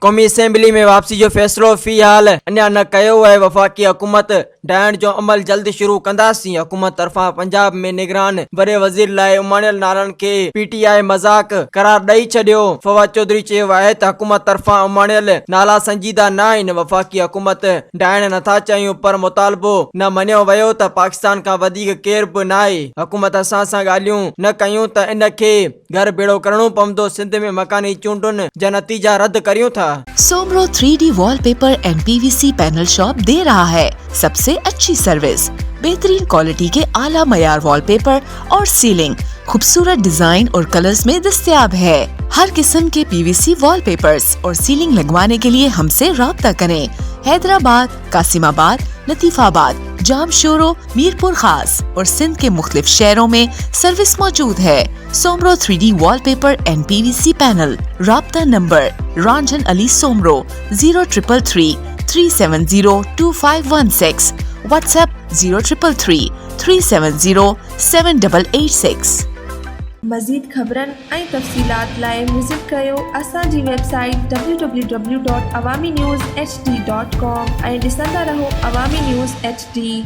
क़ौमी असेंबली में वापसी जो फैसलो फ़िलहाल अञा न कयो आहे। वफ़ाक़ी हुकूमत ढाइण जो अमल जल्द शुरू कंदासीं। हुकूमत तरफ़ां पंजाब में निगरान बरे वज़ीर लाइ उमाणियल नालनि खे PTI मज़ाक करार ॾेई छॾियो। फवाद चौधरी चयो आहे त हुकूमत तरफ़ां उमाणियल नाला संजीदा न आहिनि। वफ़ाक़ी हुकूमत ढाइण नथा चाहियूं, पर मुतालबो न मञियो वियो त पाकिस्तान खां वधीक केर बि न आहे। हुकूमत असां सां ॻाल्हियूं न कयूं त इन खे घर बेड़ो करणो पवंदो। सिंध में मकानी चूंडुनि जा नतीजा रद्द करियूं था। Soomro 3D wallpaper and PVC panel shop दे रहा है सबसे अच्छी सर्विस, बेहतरीन क्वालिटी के आला मयार वॉलपेपर और सीलिंग खूबसूरत डिजाइन और कलर्स में दस्तयाब है। हर किस्म के PVC वॉलपेपर्स और सीलिंग लगवाने के लिए हमसे राब्ता करें। हैदराबाद, कासिमाबाद, लतीफाबाद, जामशोरो, मीरपुर खास और सिंध के मुख्तलिफ शहरों में सर्विस मौजूद है। Soomro 3D wallpaper and PVC panel. राब्ता नंबर रंजन अली सोमरो 0333 370 2516। व्हाट्सएप 0333 370 7886। मज़ीद ख़बरनि ऐं तफ़सीलात लाइ विज़िट कयो असांजी वेबसाइट www.awamiNewsHD.com ऐं ॾिसंदा रहो अवामी न्यूज़ HD।